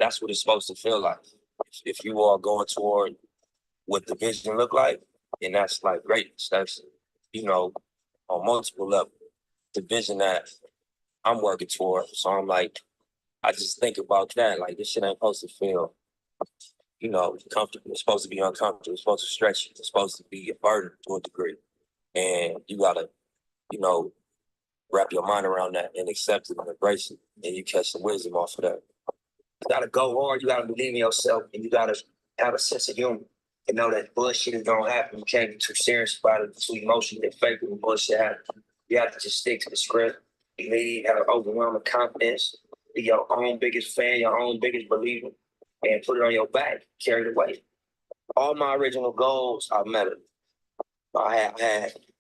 that's what it's supposed to feel like. If you are going toward what the vision look like, and that's like greatness. That's, you know, on multiple levels, the vision that I'm working toward. So I'm like, I just think about that. Like, this shit ain't supposed to feel, you know, comfortable. It's supposed to be uncomfortable. It's supposed to stretch you. It's supposed to be a burden to a degree. And you gotta, you know, wrap your mind around that and accept it and embrace it. And you catch some wisdom off of that. You gotta go hard. You gotta believe in yourself, and you gotta have a sense of humor and know that bullshit is gonna happen. You can't be too serious about it, too emotional and fake when bullshit happens. You have to just stick to the script. Believe, have overwhelming confidence. Be your own biggest fan, your own biggest believer, and put it on your back. Carry the weight. All my original goals, I met it. I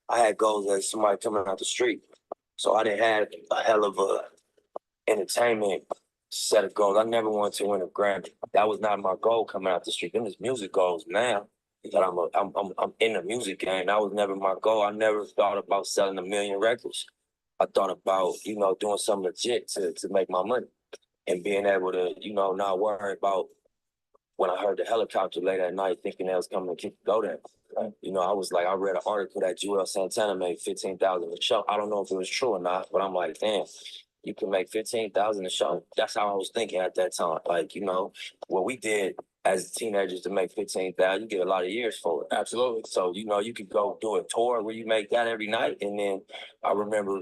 had goals as somebody coming out the street, so I didn't have a hell of a entertainment set of goals. I never wanted to win a Grammy. That was not my goal coming out the street. Them is music goals now. That I'm in the music game. That was never my goal. I never thought about selling 1 million records. I thought about, you know, doing something legit to make my money and being able to, you know, not worry about when I heard the helicopter late at night thinking they was coming to keep go there. Right? You know, I was like, I read an article that Joel Santana made $15,000 a show. I don't know if it was true or not, but I'm like, damn, you can make $15,000 a show. That's how I was thinking at that time. Like, you know, what we did as teenagers to make $15,000, you get a lot of years for it. Absolutely. So, you know, you could go do a tour where you make that every night. And then I remember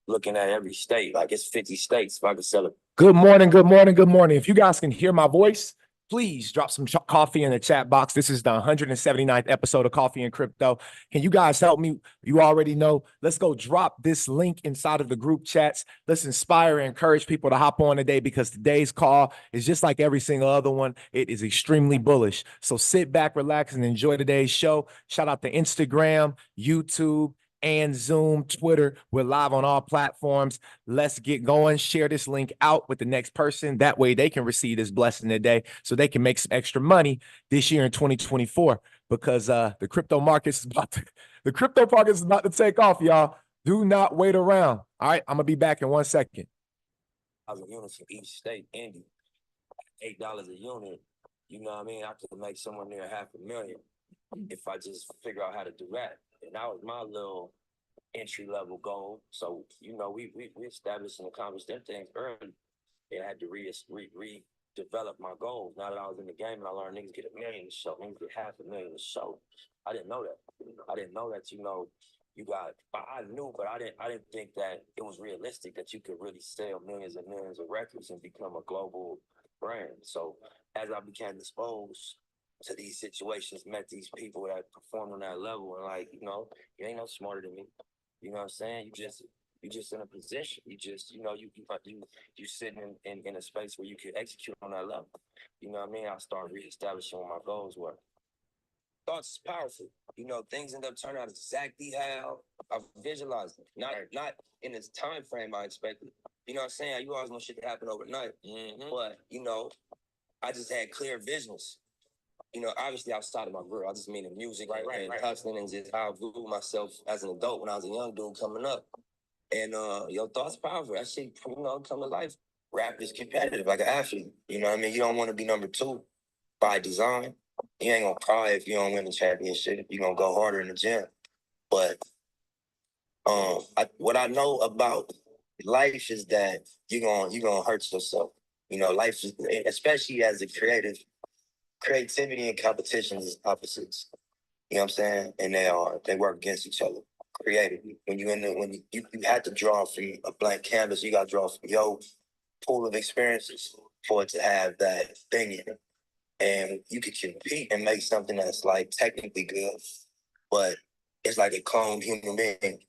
looking at every state, like it's 50 states if I could sell it. Good morning, good morning, good morning. If you guys can hear my voice, please drop some coffee in the chat box. This is the 179th episode of Coffee and Crypto. Can you guys help me? You already know. Let's go drop this link inside of the group chats. Let's inspire and encourage people to hop on today, because today's call is just like every single other one. It is extremely bullish. So sit back, relax, and enjoy today's show. Shout out to Instagram, YouTube, and Zoom, Twitter. We're live on all platforms. Let's get going. Share this link out with the next person. That way they can receive this blessing today so they can make some extra money this year in 2024, because the crypto markets is about to take off, y'all. Do not wait around. All right, I'm gonna be back in 1 second. 1,000 units from each state, Indy, $8 a unit. You know what I mean? I could make somewhere near $500,000 if I just figure out how to do that. And that was my little entry-level goal. So, you know, we established and accomplished them things early. And I had to redevelop my goals. Now that I was in the game and I learned niggas get $1 million a show, niggas get $500,000 a show. I didn't know that. I didn't know that, you know, I knew, but I didn't think that it was realistic that you could really sell millions and millions of records and become a global brand. So as I became exposed to these situations, met these people that performed on that level, and like, you know, you ain't no smarter than me. You know what I'm saying? You just in a position. You just, you know, you sitting in a space where you can execute on that level. You know what I mean? I started reestablishing what my goals were. Thoughts is powerful. You know, things end up turning out exactly how I visualized it. Not in this time frame I expected. You know what I'm saying? You always want shit to happen overnight. But, you know, I just had clear visions. You know, obviously outside of my career, I just mean in music and hustling and just how I viewed myself as an adult when I was a young dude coming up. And your thoughts powerful. That shit, you know, come to life. Rap is competitive, like an athlete. You know what I mean? You don't want to be number 2 by design. You ain't gonna cry if you don't win the championship. You're gonna go harder in the gym. But what I know about life is that you're gonna hurt yourself. You know, life is, especially as a creative, creativity and competition is opposites. You know what I'm saying? And they work against each other creatively. When you have to draw from a blank canvas, you gotta draw from your pool of experiences for it to have that thing in it. And you could compete and make something that's like technically good, but it's like a cloned human being.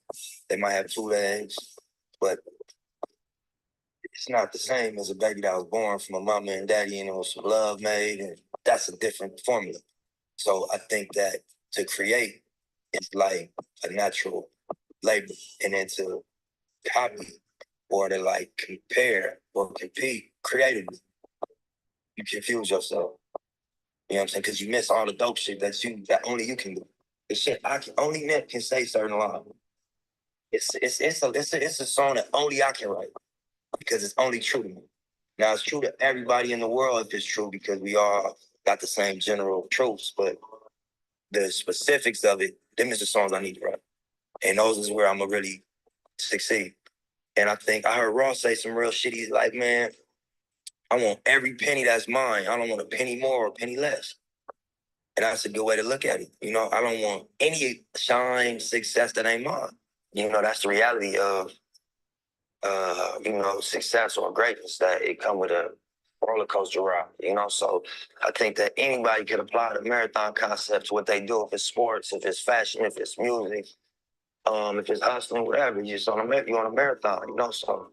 They might have 2 legs, but it's not the same as a baby that was born from a mama and daddy and there was some love made, and that's a different formula. So I think that to create is like a natural labor, and then to copy or to like compare or compete creatively, you confuse yourself. You know what I'm saying? Because you miss all the dope shit that only you can do. The shit only Nip can say certain lines. It's a song that only I can write because it's only true to me. Now, it's true to everybody in the world if it's true, because we all got the same general truths, but the specifics of it, them is the songs I need to write. And those is where I'm going to really succeed. And I think I heard Ross say some real shit. He's like, man, I want every penny that's mine. I don't want a penny more or a penny less. And that's a good way to look at it. You know, I don't want any shine, success that ain't mine. You know, that's the reality of, you know, success or greatness, that it come with a roller coaster ride, you know? So I think that anybody could apply the marathon concept to what they do, if it's sports, if it's fashion, if it's music, if it's hustling, whatever. You're on a marathon, you know? So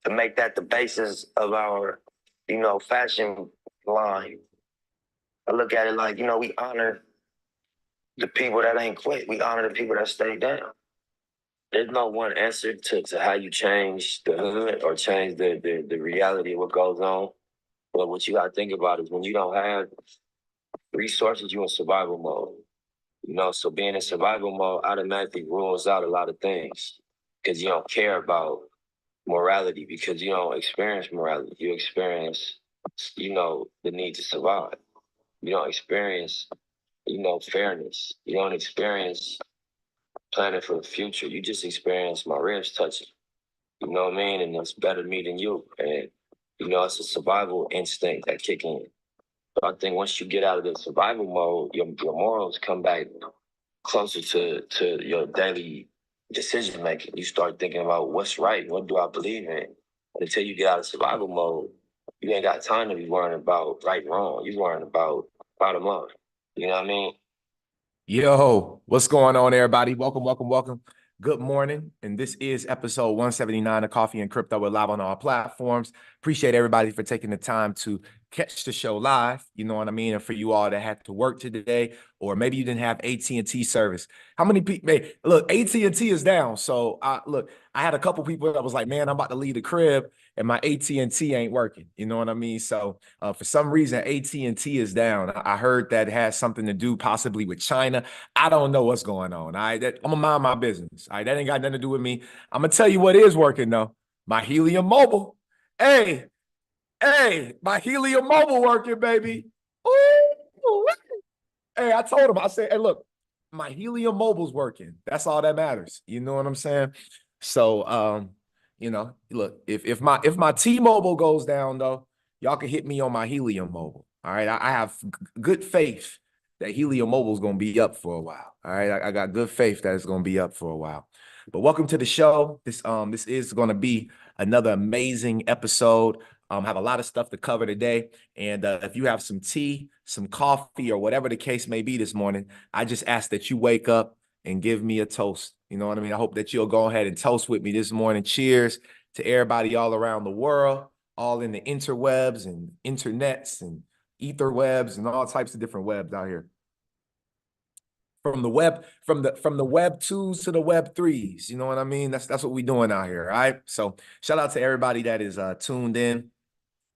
to make that the basis of our, you know, fashion line, I look at it like, you know, we honor the people that ain't quit. We honor the people that stayed down. There's no one answer to how you change the hood or change the reality of what goes on. But what you got to think about is when you don't have resources, you're in survival mode. You know, so being in survival mode automatically rules out a lot of things, because you don't care about morality, because you don't experience morality. You experience, you know, the need to survive. You don't experience, you know, fairness. You don't experience planning for the future. You just experience my ribs touching. You know what I mean? And it's better me than you. And, you know, it's a survival instinct that kick in. So I think once you get out of the survival mode, your morals come back closer to your daily decision making. You start thinking about what's right, what do I believe in. And until you get out of survival mode, you ain't got time to be worrying about right, wrong. You worrying about bottom line. You know what I mean? Yo, what's going on, everybody? Welcome, welcome, welcome. Good morning. And this is episode 179 of Coffee and Crypto. We're live on all platforms. Appreciate everybody for taking the time to catch the show live. You know what I mean? And for you all that had to work today, or maybe you didn't have AT&T service. How many people? Look, AT&T is down. So I had a couple people that was like, man, I'm about to leave the crib and my AT&T ain't working. You know what I mean? So for some reason, AT&T is down. I heard that has something to do possibly with China. I don't know what's going on. I'm gonna mind my business. All right, that ain't got nothing to do with me. I'm gonna tell you what is working though. My Helium Mobile. Hey, my Helium Mobile working, baby. Ooh. Hey, I told him, I said, hey, look, my Helium Mobile's working. That's all that matters. You know what I'm saying? So you know, look, if my T-Mobile goes down though, y'all can hit me on my Helium Mobile. All right. I have good faith that Helium Mobile is gonna be up for a while. All right. I got good faith that it's gonna be up for a while. But welcome to the show. This is gonna be another amazing episode. Have a lot of stuff to cover today. And if you have some tea, some coffee, or whatever the case may be this morning, I just ask that you wake up and give me a toast. You know what I mean? I hope that you'll go ahead and toast with me this morning. Cheers to everybody all around the world, all in the interwebs and internets and etherwebs and all types of different webs out here. From the web twos to the web threes. You know what I mean? That's what we're doing out here. All right. So shout out to everybody that is tuned in.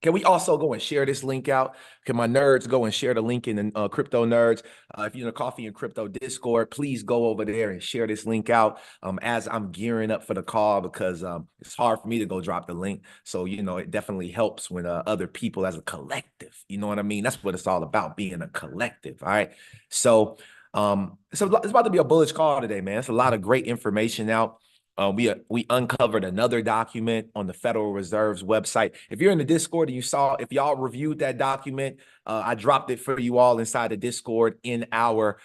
Can we also go and share this link out? Can my nerds go and share the link in the Crypto Nerds? If you're in the Coffee and Crypto Discord, please go over there and share this link out as I'm gearing up for the call, because it's hard for me to go drop the link. So, you know, it definitely helps when other people as a collective, you know what I mean? That's what it's all about, being a collective. All right. So it's about to be a bullish call today, man. It's a lot of great information out. We uncovered another document on the Federal Reserve's website. If you're in the Discord and if y'all reviewed that document, I dropped it for you all inside the Discord in our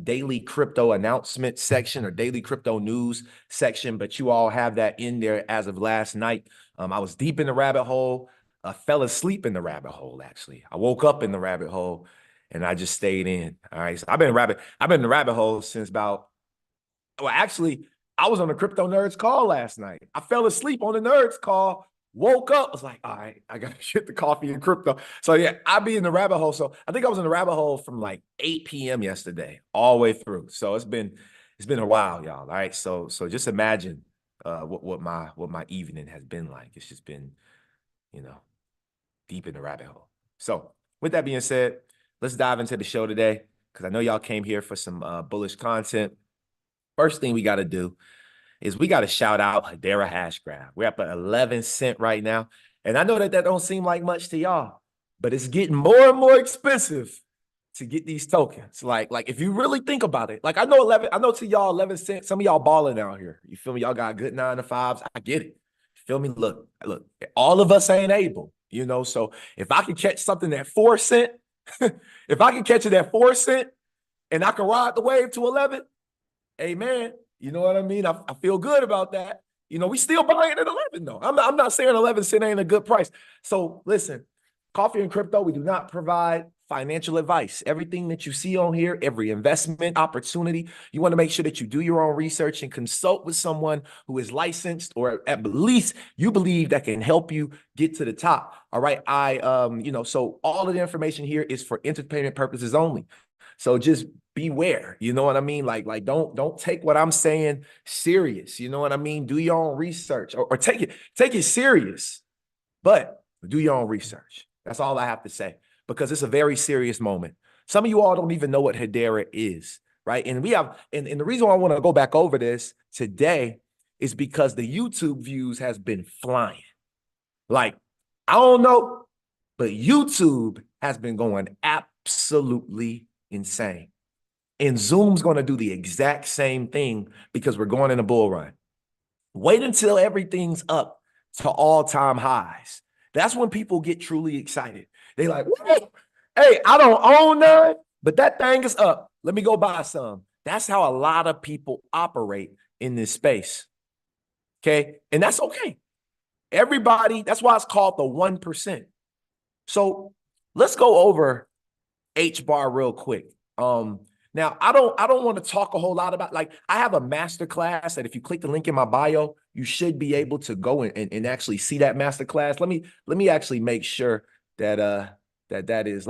daily crypto announcement section or daily crypto news section, but you all have that in there as of last night. I was deep in the rabbit hole. I fell asleep in the rabbit hole, actually. I woke up in the rabbit hole and I just stayed in. All right. So I've been in the rabbit hole since I was on the Crypto Nerds call last night. I fell asleep on the Nerds call, woke up, was like, all right, I got to get the Coffee and Crypto. So yeah, I be in the rabbit hole. So I think I was in the rabbit hole from like 8 p.m. yesterday, all the way through. So it's been a while, y'all. All right. So just imagine what my evening has been like. It's just been, you know, deep in the rabbit hole. So with that being said, let's dive into the show today, because I know y'all came here for some bullish content. First thing we got to do is we got to shout out Hedera Hashgraph. We're up at 11 cents right now. And I know that that don't seem like much to y'all, but it's getting more and more expensive to get these tokens. Like if you really think about it, like I know to y'all 11 cents, some of y'all balling out here. You feel me? Y'all got good 9 to 5s. I get it. Feel me? Look, all of us ain't able, you know. So if I can catch something at 4 cent, if I can catch it at 4 cent and I can ride the wave to 11, amen. You know what I mean? I feel good about that. You know, we still buying at 11 though. I'm not saying 11 cent ain't a good price. So listen, Coffee and Crypto, we do not provide financial advice. Everything that you see on here, every investment opportunity, you want to make sure that you do your own research and consult with someone who is licensed or at least you believe that can help you get to the top. All right. So all of the information here is for entertainment purposes only. So just beware, you know what I mean? Like don't take what I'm saying serious. You know what I mean? Do your own research or take it serious, but do your own research. That's all I have to say, because it's a very serious moment. Some of you all don't even know what Hedera is, right? And the reason why I want to go back over this today is because the YouTube views has been flying. Like, I don't know, but YouTube has been going absolutely insane. And Zoom's going to do the exact same thing because we're going in a bull run. Wait until everything's up to all-time highs. That's when people get truly excited. They like, whoa, hey, I don't own none, but that thing is up. Let me go buy some. That's how a lot of people operate in this space. Okay. And that's okay. Everybody, that's why it's called the 1%. So let's go over H-bar real quick. Now I don't want to talk a whole lot about, like, I have a master class that if you click the link in my bio, you should be able to go and actually see that master class. Let me actually make sure that that is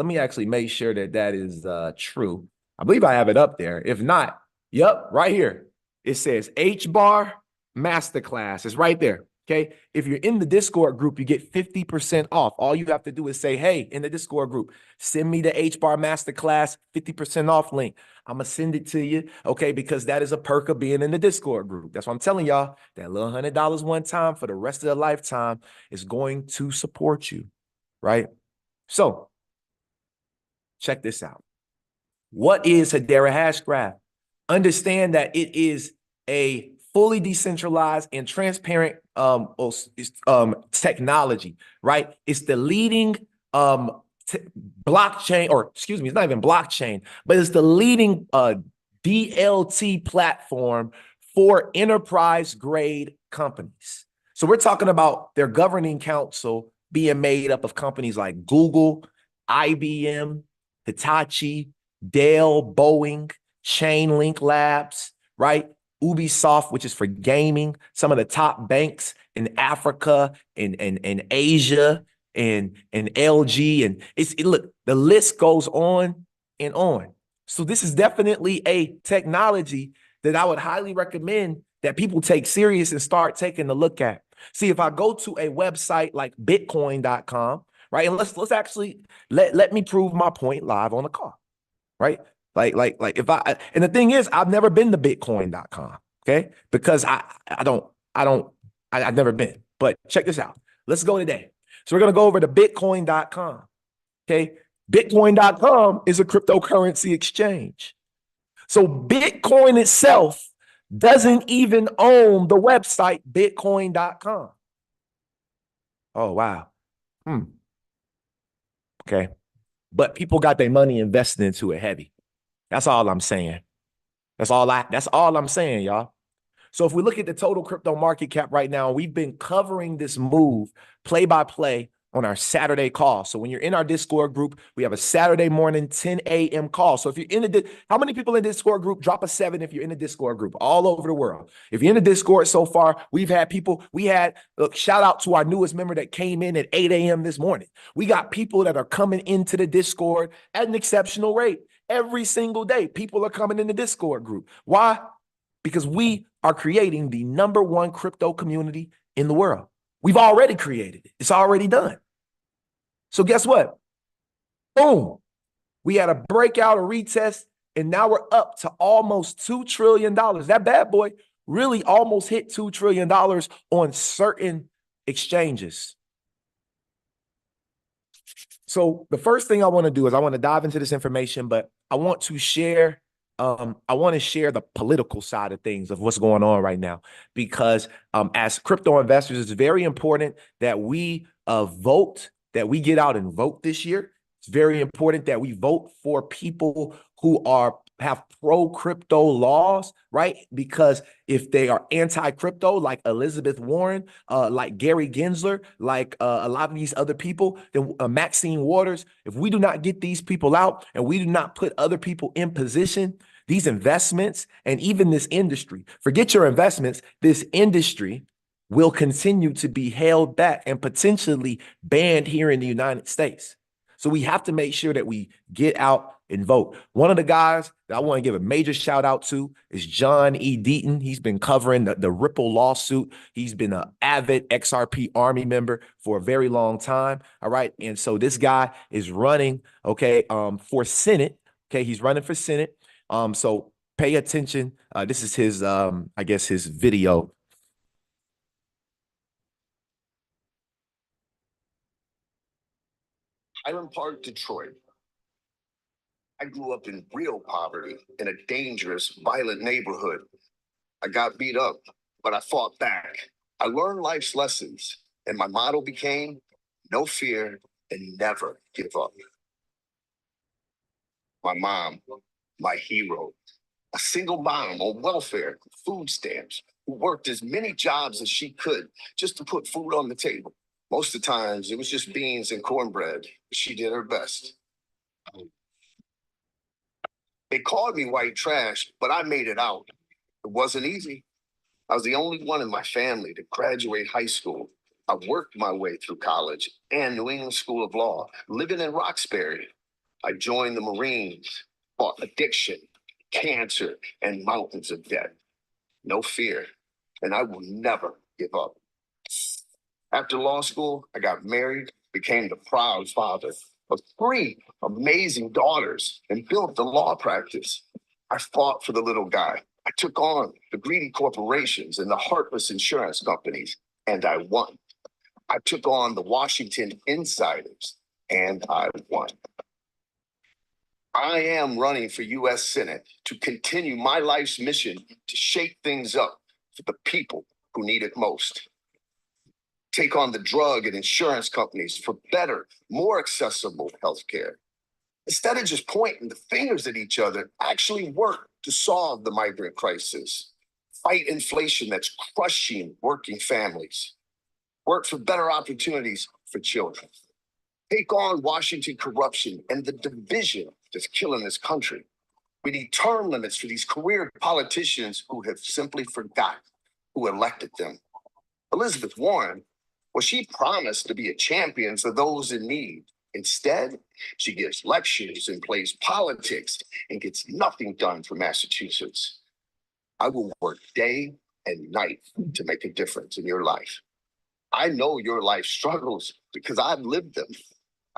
true. I believe I have it up there. If not, yep, right here. It says H-bar masterclass. It's right there. Okay. If you're in the Discord group, you get 50% off. All you have to do is say, hey, in the Discord group, send me the H-bar masterclass 50% off link. I'm going to send it to you. Okay. Because that is a perk of being in the Discord group. That's what I'm telling y'all. That little $100 one time for the rest of the lifetime is going to support you. Right. So check this out. What is Hedera Hashgraph? Understand that it is a fully decentralized and transparent technology, right? It's the leading blockchain, or excuse me, it's not even blockchain, but it's the leading DLT platform for enterprise grade companies. So we're talking about their governing council being made up of companies like Google, IBM, Hitachi, Dell, Boeing, Chainlink Labs, right? Ubisoft, which is for gaming, some of the top banks in Africa and Asia and LG. And look, the list goes on and on. So this is definitely a technology that I would highly recommend that people take serious and start taking a look at. See, if I go to a website like Bitcoin.com, right? And let's actually let me prove my point live on the call, right? Like if and the thing is, I've never been to Bitcoin.com, okay? Because I've never been. But check this out. Let's go today. So we're gonna go over to Bitcoin.com, okay? Bitcoin.com is a cryptocurrency exchange. So Bitcoin itself doesn't even own the website Bitcoin.com. Oh, wow. Okay. But people got their money invested into it heavy. That's all I'm saying. That's all I'm saying, y'all. So if we look at the total crypto market cap right now, we've been covering this move play by play on our Saturday call. So when you're in our Discord group, we have a Saturday morning 10 a.m. call. So if you're in how many people in the Discord group? Drop a 7 if you're in the Discord group all over the world. If you're in the Discord so far, look, shout out to our newest member that came in at 8 a.m. this morning. We got people that are coming into the Discord at an exceptional rate. Every single day, people are coming in the Discord group. Why? Because we are creating the #1 crypto community in the world. We've already created it. It's already done. So guess what? Boom. We had a breakout, a retest, and now we're up to almost $2 trillion. That bad boy really almost hit $2 trillion on certain exchanges. So the first thing I want to do is I want to dive into this information, but I want to share the political side of things of what's going on right now, because as crypto investors, it's very important that we vote, that we get out and vote this year. It's very important that we vote for people who have pro crypto laws, right? Because if they are anti crypto, like Elizabeth Warren, like Gary Gensler, like a lot of these other people, then Maxine Waters, if we do not get these people out and we do not put other people in position, these investments and even this industry, forget your investments, this industry will continue to be held back and potentially banned here in the United States. So we have to make sure that we get out and vote. One of the guys that I want to give a major shout out to is John E. Deaton. He's been covering the Ripple lawsuit. He's been an avid XRP Army member for a very long time. All right. And so this guy is running, okay, for Senate. Okay. He's running for Senate. So pay attention. This is his, I guess, his video. Highland Park, Detroit. I grew up in real poverty in a dangerous, violent neighborhood. I got beat up, but I fought back. I learned life's lessons, and my motto became no fear and never give up. My mom, my hero, a single mom on welfare, food stamps, who worked as many jobs as she could just to put food on the table. Most of the times, it was just beans and cornbread. She did her best. They called me white trash, but I made it out. It wasn't easy. I was the only one in my family to graduate high school. I worked my way through college and New England School of Law, living in Roxbury. I joined the Marines, fought addiction, cancer, and mountains of debt. No fear, and I will never give up. After law school, I got married, became the proud father of 3 amazing daughters, and built the law practice. I fought for the little guy. I took on the greedy corporations and the heartless insurance companies, and I won. I took on the Washington insiders, and I won. I am running for U.S. Senate to continue my life's mission to shake things up for the people who need it most. Take on the drug and insurance companies for better, more accessible healthcare. Instead of just pointing the fingers at each other, actually work to solve the migrant crisis. Fight inflation that's crushing working families. Work for better opportunities for children. Take on Washington corruption and the division that's killing this country. We need term limits for these career politicians who have simply forgotten who elected them. Elizabeth Warren, well, she promised to be a champion for those in need. Instead, she gives lectures and plays politics and gets nothing done for Massachusetts. I will work day and night to make a difference in your life. I know your life struggles because I've lived them.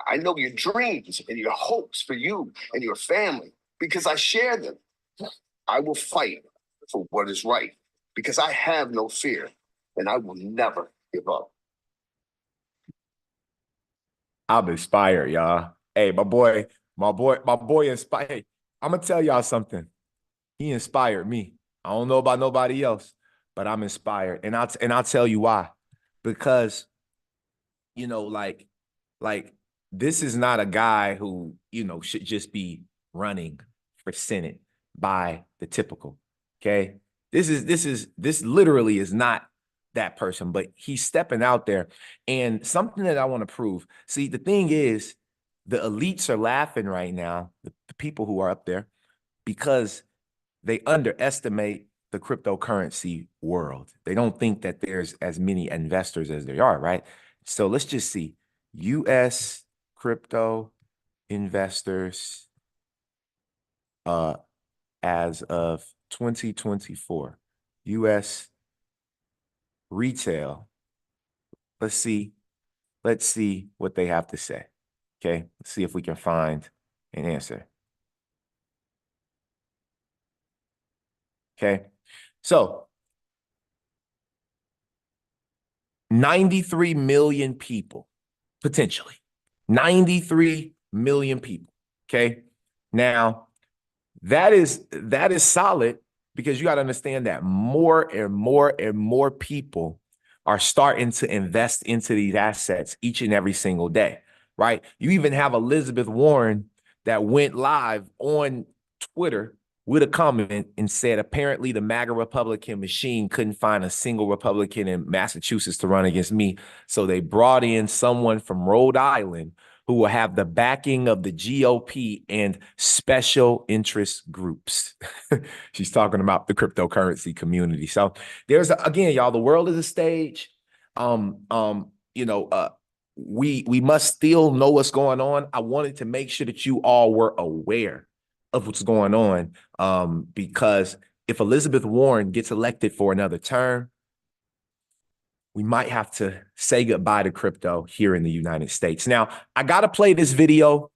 I know your dreams and your hopes for you and your family because I share them. I will fight for what is right because I have no fear and I will never give up. I'm inspired, y'all. Hey, my boy inspired. Hey, I'm gonna tell y'all something. He inspired me. I don't know about nobody else, but I'm inspired. And I'll tell you why. Because, you know, like this is not a guy who, you know, should just be running for Senate by the typical. Okay. This literally is not that person, but he's stepping out there. And something that I want to prove. See, the thing is, the elites are laughing right now, the people who are up there, because they underestimate the cryptocurrency world. They don't think that there's as many investors as there are, right? So let's just see. US crypto investors as of 2024. US retail. Let's see what they have to say. Okay, let's see if we can find an answer. Okay, so 93 million people, potentially. 93 million people. Okay. Now, that is solid, because you got to understand that more and more and more people are starting to invest into these assets each and every single day, right? You even have Elizabeth Warren that went live on Twitter with a comment and said, apparently the MAGA Republican machine couldn't find a single Republican in Massachusetts to run against me. So they brought in someone from Rhode Island who will have the backing of the GOP and special interest groups. She's talking about the cryptocurrency community. So there's, again, y'all, the world is a stage. We must still know what's going on. I wanted to make sure that you all were aware of what's going on, because if Elizabeth Warren gets elected for another term, we might have to say goodbye to crypto here in the United States. Now, I got to play this video.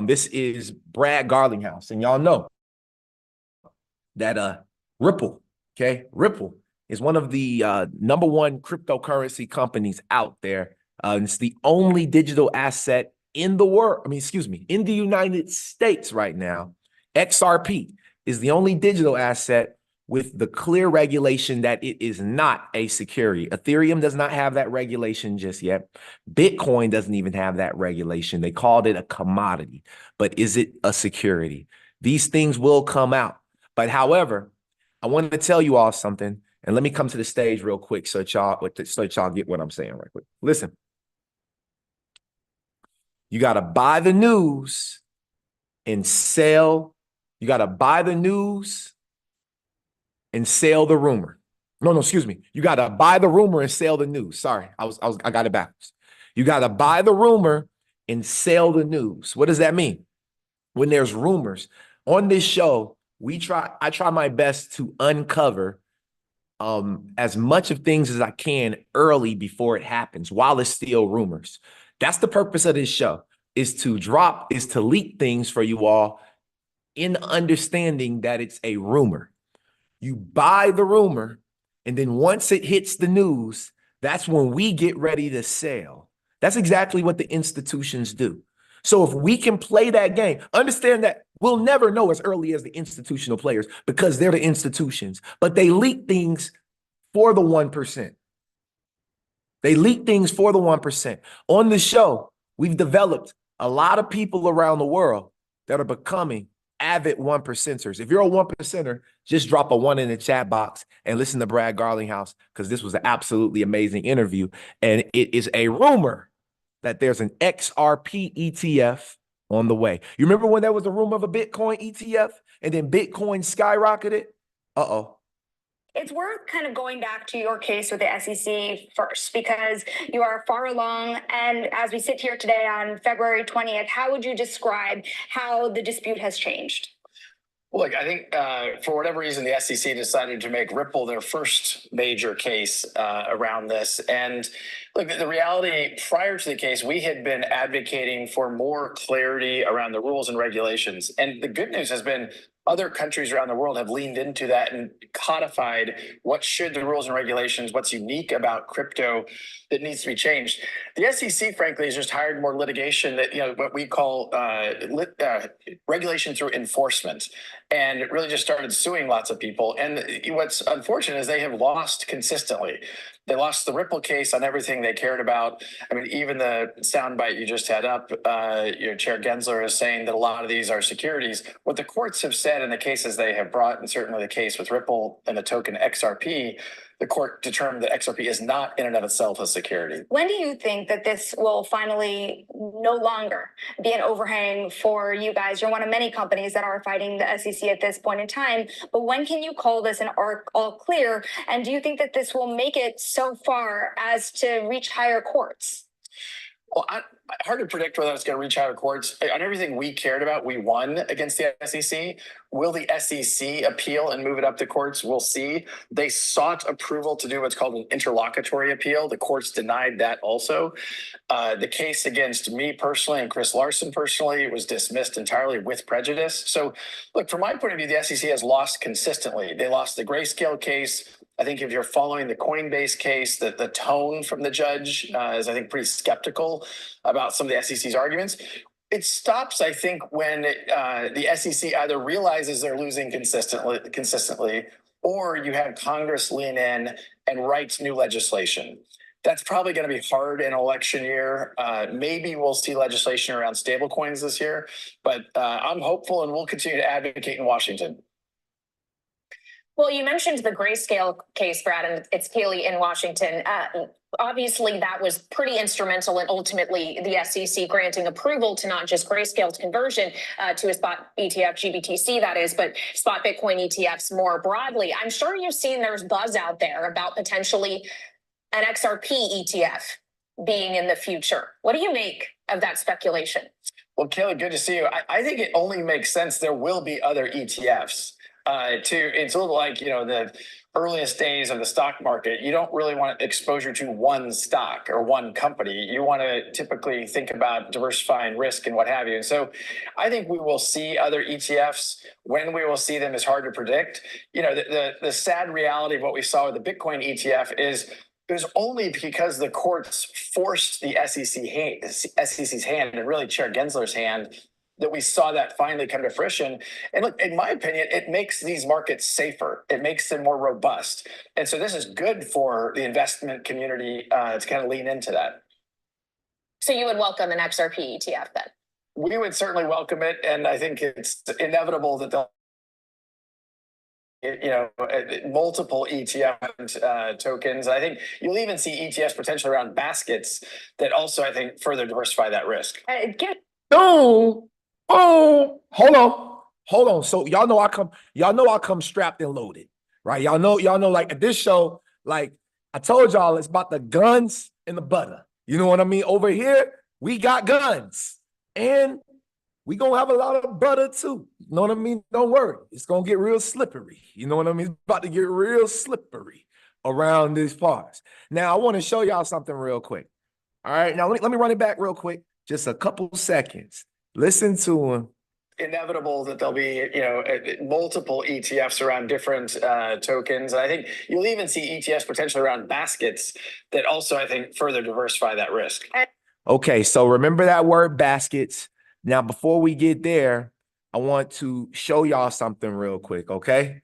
This is Brad Garlinghouse, and y'all know that Ripple, okay? Ripple is one of the #1 cryptocurrency companies out there. It's the only digital asset in the world. In the United States right now. XRP is the only digital asset with the clear regulation that it is not a security. Ethereum does not have that regulation just yet. Bitcoin doesn't even have that regulation. They called it a commodity, but is it a security? These things will come out. But however, I wanted to tell you all something, and let me come to the stage real quick so y'all get what I'm saying right quick. Listen, you got to buy the news and sell. You got to buy the news and sell the rumor. No, excuse me. You got to buy the rumor and sell the news. Sorry, I got it backwards. You got to buy the rumor and sell the news. What does that mean? When there's rumors on this show, I try my best to uncover as much of things as I can early before it happens, while it's still rumors. That's the purpose of this show, is to leak things for you all in understanding that it's a rumor. You buy the rumor, and then once it hits the news, that's when we get ready to sell. That's exactly what the institutions do. So if we can play that game, understand that we'll never know as early as the institutional players, because they're the institutions, but they leak things for the 1%. They leak things for the 1%. On the show, we've developed a lot of people around the world that are becoming avid 1%ers. If you're a 1%er, just drop a 1 in the chat box and listen to Brad Garlinghouse, because this was an absolutely amazing interview. And it is a rumor that there's an XRP ETF on the way. You remember when there was a rumor of a Bitcoin ETF and then Bitcoin skyrocketed? Uh-oh. It's worth kind of going back to your case with the SEC first, because you are far along. And as we sit here today on February 20th, how would you describe how the dispute has changed? Well, look, I think for whatever reason, the SEC decided to make Ripple their first major case around this. And look, the reality prior to the case, we had been advocating for more clarity around the rules and regulations. And the good news has been other countries around the world have leaned into that and codified what should the rules and regulations, what's unique about crypto that needs to be changed. The SEC, frankly, has just hired more litigation that, what we call regulation through enforcement. And it really just started suing lots of people. And what's unfortunate is they have lost consistently. They lost the Ripple case on everything they cared about. I mean, even the soundbite you just had up, Chair Gensler is saying that a lot of these are securities. What the courts have said in the cases they have brought, and certainly the case with Ripple and the token XRP, the court determined that XRP is not in and of itself a security. When do you think that this will finally no longer be an overhang for you guys? You're one of many companies that are fighting the SEC at this point in time, but when can you call this an all clear? And do you think that this will make it so far as to reach higher courts? Well, hard to predict whether it's going to reach higher courts. On everything we cared about, we won against the SEC. Will the SEC appeal and move it up to courts? We'll see. They sought approval to do what's called an interlocutory appeal. The courts denied that also. The case against me personally and Chris Larson personally was dismissed entirely with prejudice. So, look, from my point of view, the SEC has lost consistently. They lost the Grayscale case. I think if you're following the Coinbase case, the tone from the judge is, I think, pretty skeptical about some of the SEC's arguments. It stops, I think, when the SEC either realizes they're losing consistently, or you have Congress lean in and write new legislation. That's probably going to be hard in election year. Maybe we'll see legislation around stablecoins this year, but I'm hopeful and we'll continue to advocate in Washington. Well, you mentioned the grayscale case, Brad, and it's Kaylee in Washington. Obviously, that was pretty instrumental in ultimately the SEC granting approval to not just grayscale's conversion to a spot ETF, GBTC, that is, but spot Bitcoin ETFs more broadly. I'm sure you've seen there's buzz out there about potentially an XRP ETF being in the future. What do you make of that speculation? Well, Kaylee, good to see you. I think it only makes sense there will be other ETFs. It's a little like, the earliest days of the stock market. You don't really want exposure to one stock or one company. You want to typically think about diversifying risk and what have you. And so I think we will see other ETFs. When we will see them is hard to predict. The sad reality of what we saw with the Bitcoin ETF is it was only because the courts forced the SEC's hand, and really Chair Gensler's hand, that we saw that finally come to fruition. And look, in my opinion, it makes these markets safer. It makes them more robust. And so this is good for the investment community to kind of lean into that. So you would welcome an XRP ETF then? We would certainly welcome it. And I think it's inevitable that they'll multiple ETF tokens. I think you'll even see ETFs potentially around baskets that also, I think, further diversify that risk. No. Oh, hold on. So y'all know I come strapped and loaded, right? Y'all know, like at this show, like I told y'all, it's about the guns and the butter. You know what I mean? Over here, we got guns and we gonna have a lot of butter too. You know what I mean? Don't worry. It's gonna get real slippery. You know what I mean? It's about to get real slippery around these parts. Now, I want to show y'all something real quick. All right. Now, let me run it back real quick. Just a couple seconds. Listen to him. Inevitable that there'll be, multiple ETFs around different tokens. And I think you'll even see ETFs potentially around baskets that also, I think, further diversify that risk. Okay, so remember that word baskets. Now, before we get there, I want to show y'all something real quick, okay?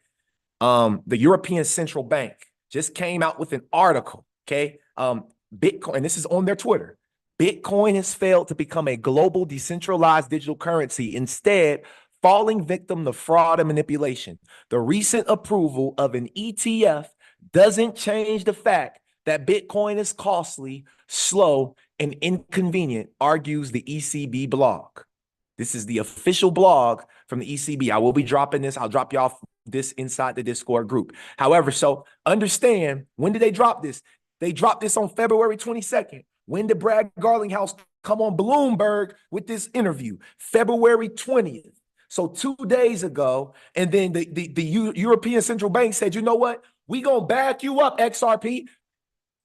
The European Central Bank just came out with an article, okay? Bitcoin, and this is on their Twitter. Bitcoin has failed to become a global decentralized digital currency, instead falling victim to fraud and manipulation. The recent approval of an ETF doesn't change the fact that Bitcoin is costly, slow, and inconvenient, argues the ECB blog. This is the official blog from the ECB. I will be dropping this. I'll drop y'all this inside the Discord group. However, so understand, when did they drop this? They dropped this on February 22nd. When did Brad Garlinghouse come on Bloomberg with this interview? February 20th. So 2 days ago. And then the European Central Bank said, you know what? We gonna back you up, XRP.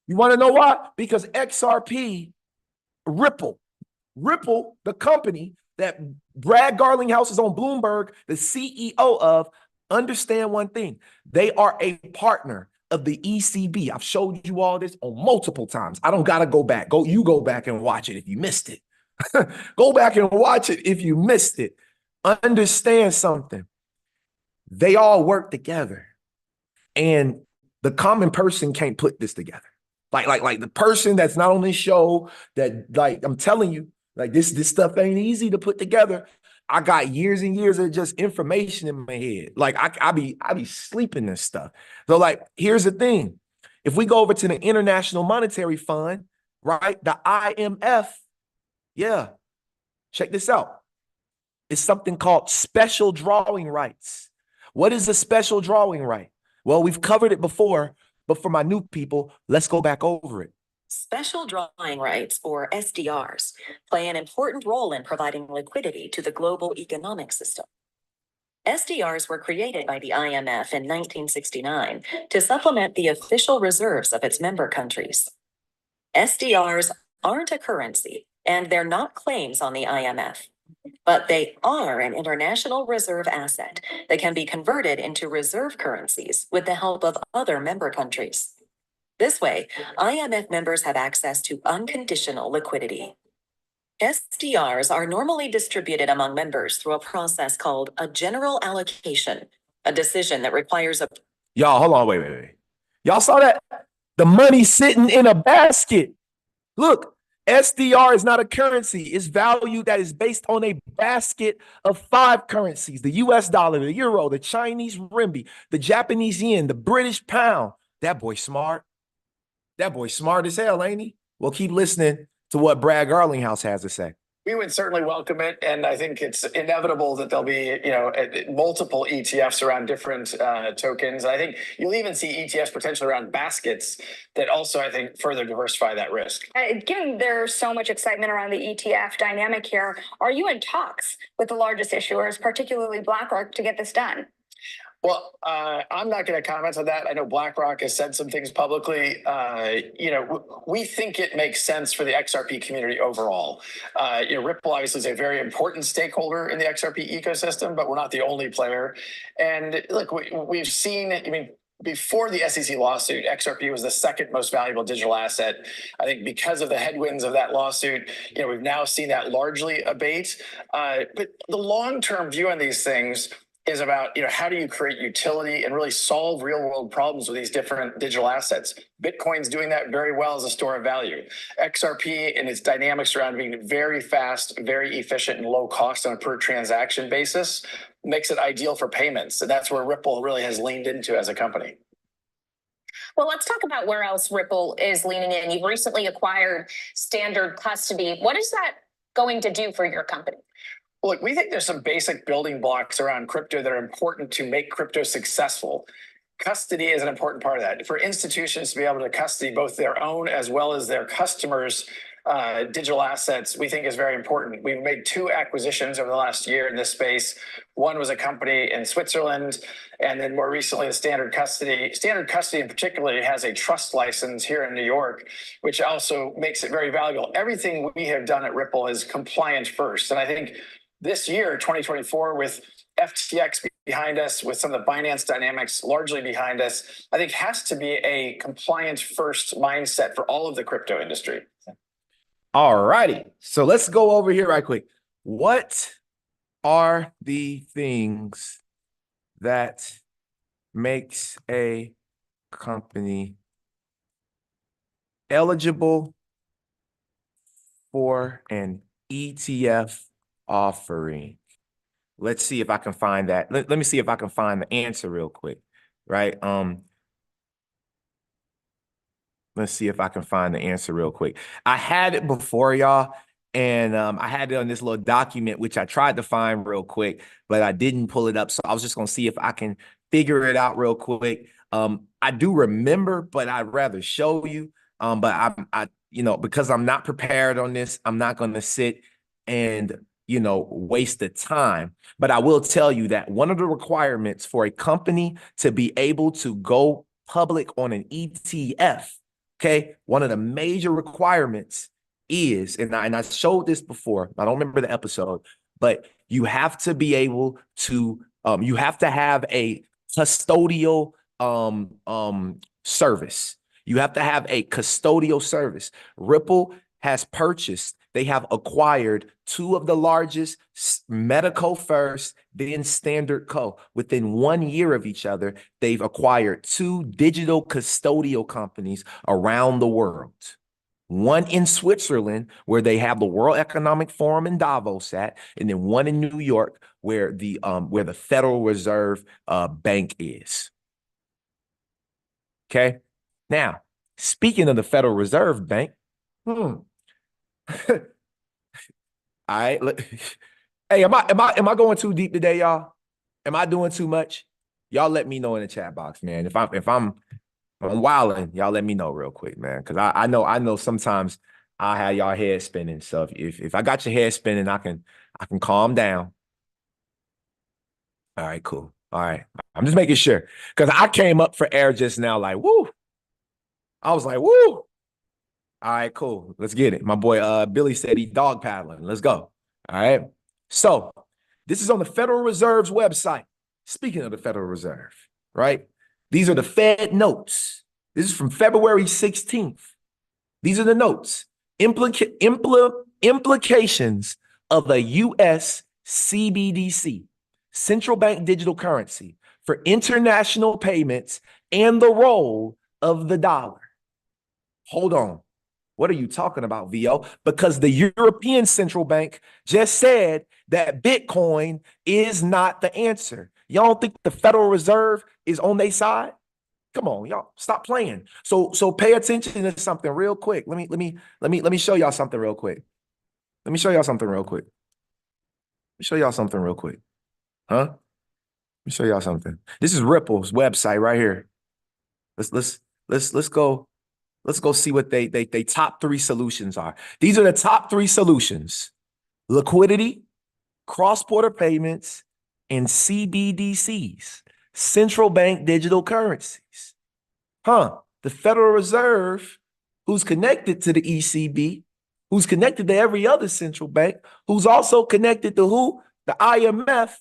You want to know why? Because XRP, Ripple, the company that Brad Garlinghouse is on Bloomberg, the CEO of, understand one thing. They are a partner of the ECB. I've showed you all this on multiple times. I don't got to go back. You go back and watch it if you missed it. Go back and watch it if you missed it. Understand something. They all work together. And the common person can't put this together. Like the person that's not on this show, that, like, I'm telling you, like this stuff ain't easy to put together. I got years and years of just information in my head. Like I be sleeping this stuff. So like, here's the thing. If we go over to the International Monetary Fund, right? The IMF, yeah, check this out. It's something called special drawing rights. What is a special drawing right? Well, we've covered it before, but for my new people, let's go back over it. Special drawing rights, or SDRs, play an important role in providing liquidity to the global economic system. SDRs were created by the IMF in 1969 to supplement the official reserves of its member countries. SDRs aren't a currency, and they're not claims on the IMF, but they are an international reserve asset that can be converted into reserve currencies with the help of other member countries. This way, IMF members have access to unconditional liquidity. SDRs are normally distributed among members through a process called a general allocation, a decision that requires a... Y'all, hold on, wait. Y'all saw that? The money sitting in a basket. Look, SDR is not a currency. It's value that is based on a basket of 5 currencies: the US dollar, the euro, the Chinese renminbi, the Japanese yen, the British pound. That boy smart. That boy smart as hell, ain't he? Well, keep listening to what Brad Garlinghouse has to say. We would certainly welcome it, and I think it's inevitable that there'll be, multiple ETFs around different tokens. I think you'll even see ETFs potentially around baskets that also, I think, further diversify that risk. Given there's so much excitement around the ETF dynamic here, are you in talks with the largest issuers, particularly BlackRock, to get this done? Well, I'm not going to comment on that. I know BlackRock has said some things publicly. We think it makes sense for the XRP community overall. Ripple obviously is a very important stakeholder in the XRP ecosystem, but we're not the only player. And look, we've seen, before the SEC lawsuit, XRP was the second most valuable digital asset. I think because of the headwinds of that lawsuit, we've now seen that largely abate. But the long-term view on these things is about, how do you create utility and really solve real world problems with these different digital assets? Bitcoin's doing that very well as a store of value. XRP and its dynamics around being very fast, very efficient, and low cost on a per transaction basis makes it ideal for payments. And that's where Ripple really has leaned into as a company. Well, let's talk about where else Ripple is leaning in. You've recently acquired Standard Custody. What is that going to do for your company? Look, we think there's some basic building blocks around crypto that are important to make crypto successful. Custody is an important part of that. For institutions to be able to custody both their own as well as their customers' digital assets, we think is very important. We've made 2 acquisitions over the last year in this space. One was a company in Switzerland, and then more recently, the Standard Custody. Standard Custody in particular has a trust license here in New York, which also makes it very valuable. Everything we have done at Ripple is compliant first. And I think this year, 2024, with FTX behind us, with some of the Binance dynamics largely behind us, I think has to be a compliant first mindset for all of the crypto industry. All righty. So let's go over here right quick. What are the things that makes a company eligible for an ETF offering? Let's see if I can find that. Let me see if I can find the answer real quick, right? Let's see if I can find the answer real quick. I had it before, y'all, and I had it on this little document, which I tried to find real quick, but I didn't pull it up. So I was just going to see if I can figure it out real quick. I do remember, but I'd rather show you. But because I'm not prepared on this, I'm not going to sit and waste the time. But I will tell you that one of the requirements for a company to be able to go public on an ETF, okay, one of the major requirements is, and I showed this before, I don't remember the episode, but you have to be able to, you have to have a custodial service. You have to have a custodial service. Ripple has purchased, they have acquired 2 of the largest, Medico first, then Standard Co. Within 1 year of each other, they've acquired 2 digital custodial companies around the world. One in Switzerland, where they have the World Economic Forum in Davos at, and then one in New York, where the Federal Reserve Bank is. Okay. Now, speaking of the Federal Reserve Bank, all right. Hey, am I going too deep today, y'all? Am I doing too much? Y'all let me know in the chat box, man. If I'm wilding, y'all let me know real quick, man. Because I know sometimes I have y'all head spinning. So if I got your head spinning, I can calm down. All right, cool. All right. I'm just making sure. Because I came up for air just now like, woo. I was like, woo. All right, cool. Let's get it. My boy Billy said he dog paddling. Let's go. All right. So this is on the Federal Reserve's website. Speaking of the Federal Reserve, right? These are the Fed notes. This is from February 16th. These are the notes. Implementation implications of a U.S. CBDC, central bank digital currency, for international payments and the role of the dollar. Hold on. What are you talking about, VO? Because the European Central Bank just said that Bitcoin is not the answer. Y'all don't think the Federal Reserve is on their side? Come on, y'all, stop playing. So pay attention to something real quick. Let me show y'all something real quick. Let me show y'all something real quick. Let me show y'all something real quick. Huh? Let me show y'all something. This is Ripple's website right here. Let's go. Let's go see what they top 3 solutions are. These are the top 3 solutions: liquidity, cross-border payments, and CBDCs, central bank digital currencies. The Federal Reserve, who's connected to the ECB, who's connected to every other central bank, who's also connected to who? The IMF,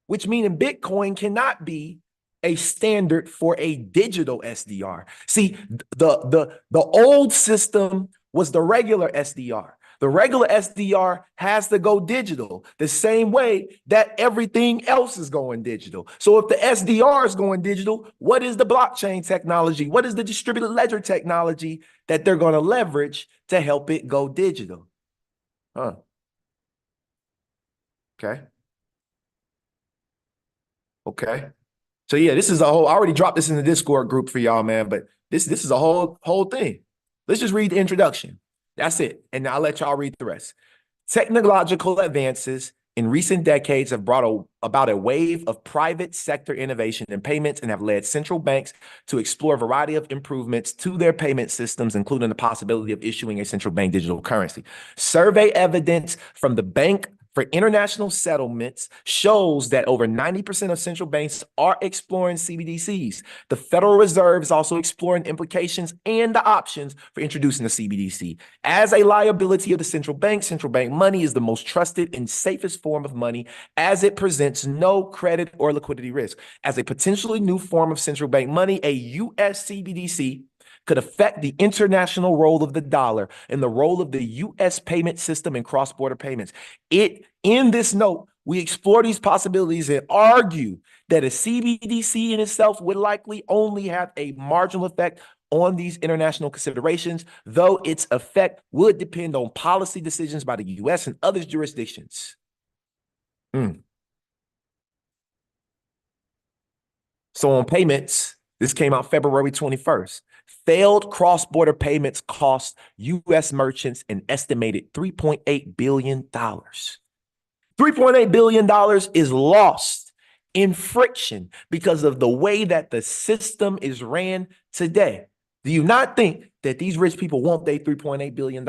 which meaning Bitcoin cannot be a standard for a digital SDR. See, the old system was the regular SDR. The regular SDR has to go digital the same way that everything else is going digital. So if the SDR is going digital, what is the blockchain technology? What is the distributed ledger technology that they're going to leverage to help it go digital? Okay. So yeah, this is a whole, I already dropped this in the Discord group for y'all, man, but this is a whole thing. Let's just read the introduction. That's it. And I'll let y'all read the rest. Technological advances in recent decades have brought about a wave of private sector innovation in payments and have led central banks to explore a variety of improvements to their payment systems, including the possibility of issuing a central bank digital currency. Survey evidence from the Bank for International Settlements shows that over 90% of central banks are exploring CBDCs. The Federal Reserve is also exploring implications and the options for introducing the CBDC. As a liability of the central bank money is the most trusted and safest form of money, as it presents no credit or liquidity risk. As a potentially new form of central bank money, a U.S. CBDC could affect the international role of the dollar and the role of the U.S. payment system and cross-border payments. In this note, we explore these possibilities and argue that a CBDC in itself would likely only have a marginal effect on these international considerations, though its effect would depend on policy decisions by the U.S. and other jurisdictions. So on payments, this came out February 21st. Failed cross-border payments cost U.S. merchants an estimated $3.8 billion. $3.8 billion is lost in friction because of the way that the system is ran today. Do you not think that these rich people want their $3.8 billion?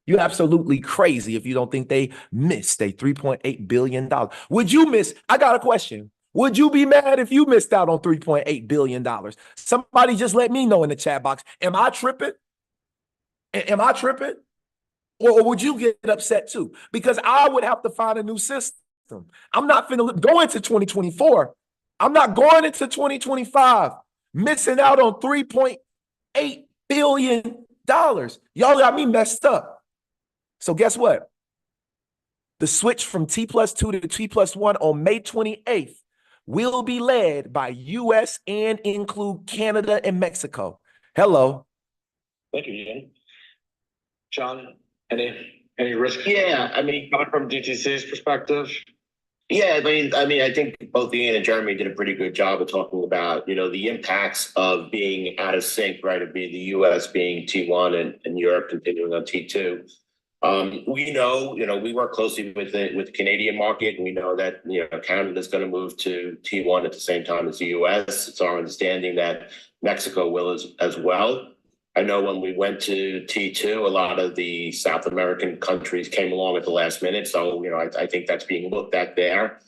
You're absolutely crazy if you don't think they missed a $3.8 billion. Would you miss? I got a question. Would you be mad if you missed out on $3.8 billion? Somebody just let me know in the chat box. Am I tripping? Am I tripping? Or would you get upset too? Because I would have to find a new system. I'm not finna go into 2024. I'm not going into 2025 missing out on $3.8 billion. Y'all got me messed up. So guess what? The switch from T+2 to T+1 on May 28th will be led by U.S. and include Canada and Mexico. Hello. Thank you, Ian. John, any risk? Yeah, I mean, coming from DTC's perspective. Yeah, I think both Ian and Jeremy did a pretty good job of talking about, the impacts of being out of sync, right? Of being the U.S. being T1 and Europe continuing on T2. We know, we work closely with the Canadian market, and we know that, Canada is going to move to T1 at the same time as the US. It's our understanding that Mexico will as well. I know when we went to T2, a lot of the South American countries came along at the last minute. So, I think that's being looked at there.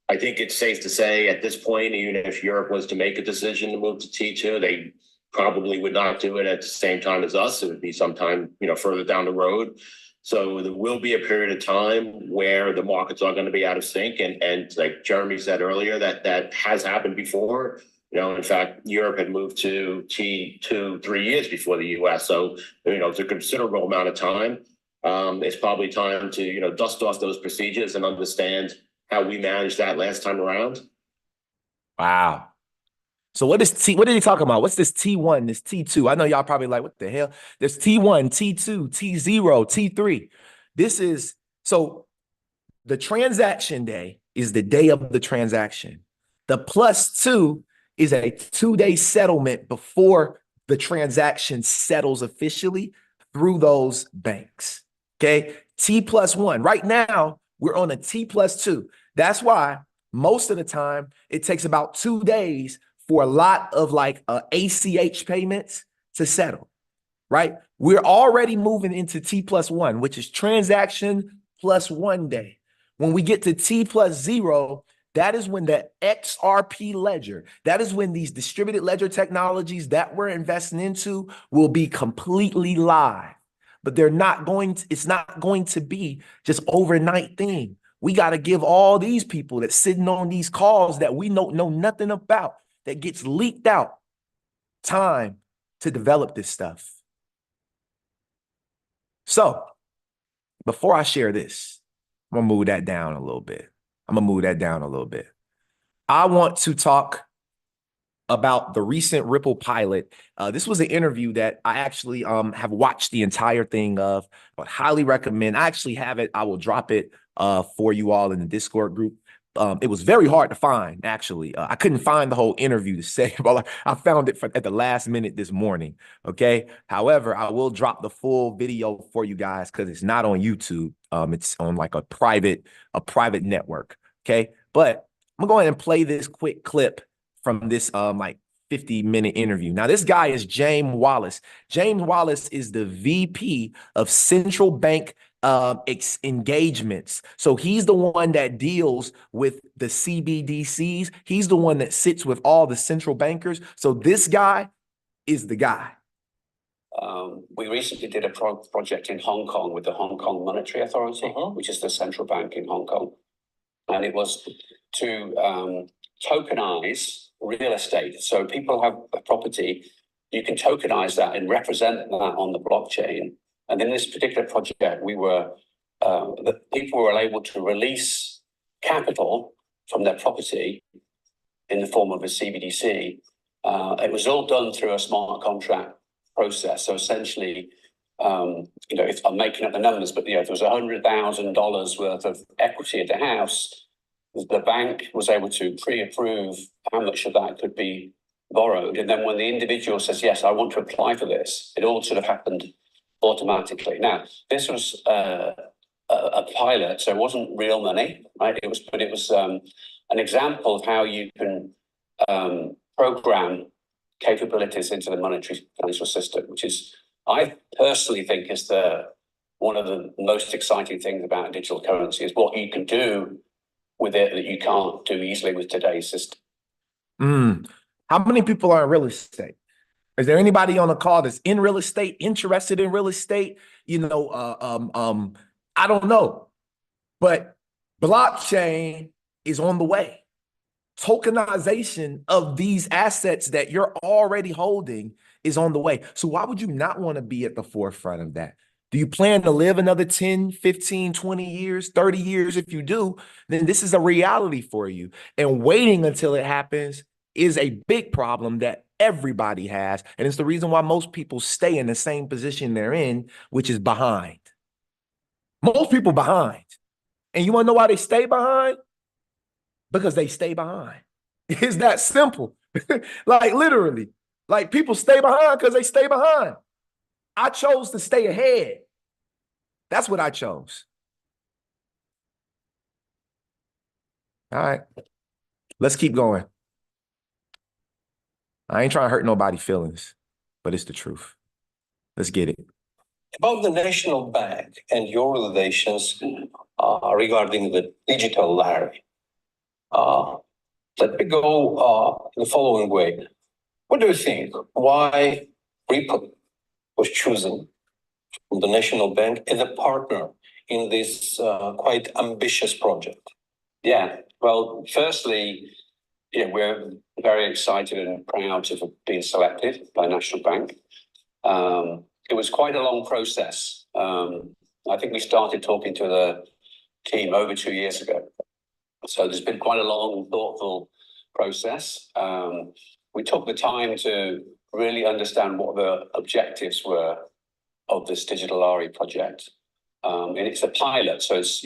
I think it's safe to say at this point, even if Europe was to make a decision to move to T2, they probably would not do it at the same time as us. It would be sometime, further down the road. So there will be a period of time where the markets are going to be out of sync. And like Jeremy said earlier, that has happened before. In fact, Europe had moved to T2 3 years before the US. So, it's a considerable amount of time. It's probably time to, dust off those procedures and understand how we managed that last time around. Wow. So what are you talking about? What's this T1, this T2? I know y'all probably like, what the hell? There's T1, T2, T0, T3. So the transaction day is the day of the transaction. The +2 is a 2-day settlement before the transaction settles officially through those banks. Okay. T+1. Right now, we're on a T+2. That's why most of the time it takes about 2 days for a lot of like ACH payments to settle, right? We're already moving into T+1, which is transaction plus 1 day. When we get to T+0, that is when the XRP ledger, that is when these distributed ledger technologies that we're investing into will be completely live. But it's not going to be just overnight thing. We got to give all these people that's sitting on these calls that we know nothing about, that gets leaked out, time to develop this stuff. So before I share this, I'm going to move that down a little bit. I want to talk about the recent Ripple pilot. This was an interview that I actually have watched the entire thing of, but highly recommend. I actually have it. I will drop it for you all in the Discord group. It was very hard to find, actually. I couldn't find the whole interview to say, but I found it at the last minute this morning, okay? However, I will drop the full video for you guys because it's not on YouTube. It's on like a private network, okay? But I'm going to go ahead and play this quick clip from this like 50-minute interview. Now, this guy is James Wallace. James Wallace is the VP of Central Bank engagements. So he's the one that deals with the CBDCs. He's the one that sits with all the central bankers. So this guy is the guy. We recently did a project in Hong Kong with the Hong Kong Monetary Authority, which is the central bank in Hong Kong. And it was to tokenize real estate. So people have a property, you can tokenize that and represent that on the blockchain. And in this particular project, the people were able to release capital from their property in the form of a CBDC. It was all done through a smart contract process. So essentially, if I'm making up the numbers, but if there was $100,000 worth of equity at the house, the bank was able to pre-approve how much of that could be borrowed. And then when the individual says, yes, I want to apply for this, it all sort of happened automatically. Now, this was a pilot, so it wasn't real money, right? It was an example of how you can program capabilities into the monetary financial system, which is, I personally think, is one of the most exciting things about digital currency, is what you can do with it that you can't do easily with today's system. How many people are in real estate? Is there anybody on the call that's in real estate, interested in real estate? I don't know, but blockchain is on the way. Tokenization of these assets that you're already holding is on the way. So why would you not want to be at the forefront of that? Do you plan to live another 10, 15, 20 years, 30 years? If you do, then this is a reality for you. And waiting until it happens is a big problem that everybody has. And it's the reason why most people stay in the same position they're in, which is behind. Most people behind. And you want to know why they stay behind? Because they stay behind. It's that simple. Like literally, like people stay behind because they stay behind. I chose to stay ahead. That's what I chose. All right, let's keep going. I ain't trying to hurt nobody's feelings, but it's the truth. Let's get it. About the national bank and your relations regarding the digital lari. Let me go the following way. What do you think? Why Ripple was chosen from the national bank as a partner in this quite ambitious project? Yeah, well, firstly, we're very excited and proud to have been selected by National Bank. It was quite a long process. I think we started talking to the team over 2 years ago. So there's been quite a long, thoughtful process. We took the time to really understand what the objectives were of this digital RE project. And it's a pilot, so it's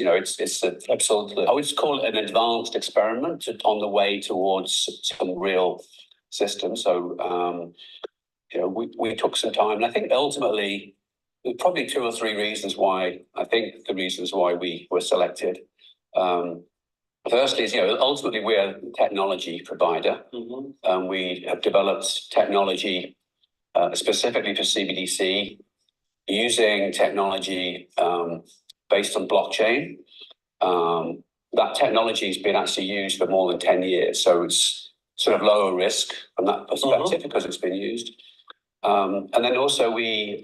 absolutely, I would call it an advanced experiment on the way towards some real system. So we took some time, and I think ultimately there's probably 2 or 3 reasons why. I think the reasons why we were selected. First is, ultimately we're a technology provider, and we have developed technology specifically for CBDC, using technology based on blockchain. That technology has been actually used for more than 10 years, so it's sort of lower risk from that perspective because it's been used. And then also we,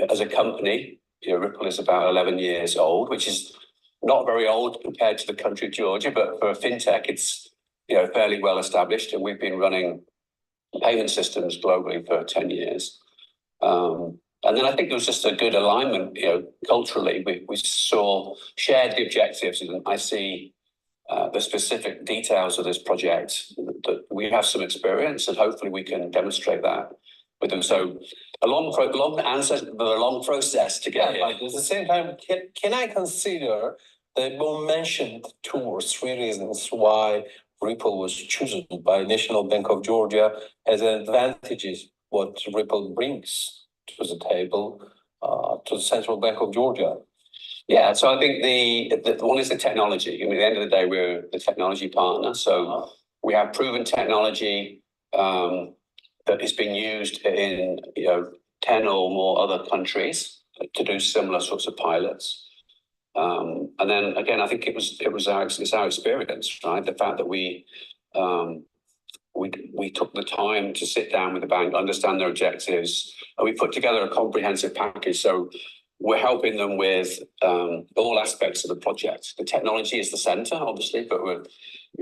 as a company, Ripple is about 11 years old, which is not very old compared to the country of Georgia, but for a fintech, it's fairly well established, and we've been running payment systems globally for 10 years. And then I think there was just a good alignment, culturally. We shared the objectives, and I see the specific details of this project, that we have some experience, and hopefully we can demonstrate that with them. So a long answer, but a long process to get here. But at the same time, can I consider the mentioned 2 or 3 reasons why Ripple was chosen by National Bank of Georgia as advantages what Ripple brings to the table to the Central Bank of Georgia? Yeah, so I think the one is the technology. I mean, at the end of the day, we're the technology partner. So we have proven technology that is being used in 10 or more other countries to do similar sorts of pilots. And then again, I think it's our experience, right? The fact that we took the time to sit down with the bank, understand their objectives, and we put together a comprehensive package. So we're helping them with all aspects of the project. The technology is the center, obviously, but we're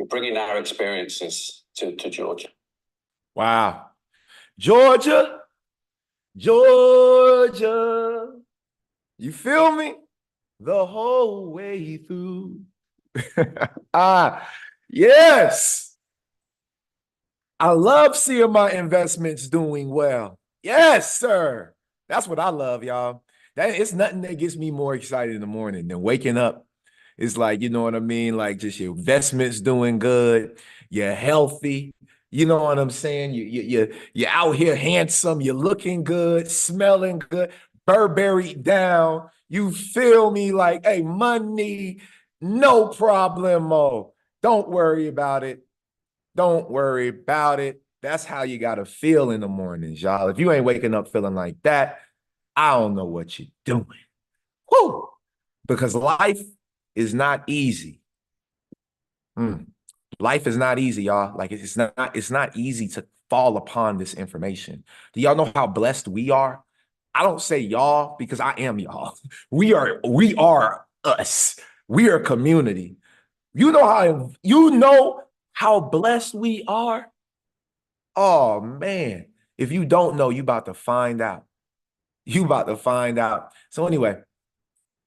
bringing our experiences to Georgia. Wow. Georgia, Georgia, you feel me? The whole way through. Yes. I love seeing my investments doing well. Yes, sir. That's what I love, y'all. It's nothing that gets me more excited in the morning than waking up. It's like, you know what I mean? Like, just your investments doing good. You're healthy. You know what I'm saying? You're out here handsome. You're looking good, smelling good, Burberry down. You feel me? Like, hey, money, no problemo. Don't worry about it. Don't worry about it. That's how you got to feel in the mornings, y'all. If you ain't waking up feeling like that, I don't know what you're doing. Woo! Because life is not easy. Life is not easy, y'all. Like, it's not easy to fall upon this information. Do y'all know how blessed we are? I don't say y'all because I am y'all. We are us. We are a community. You know how blessed we are? Oh man. If you don't know, you about to find out. You about to find out. So anyway,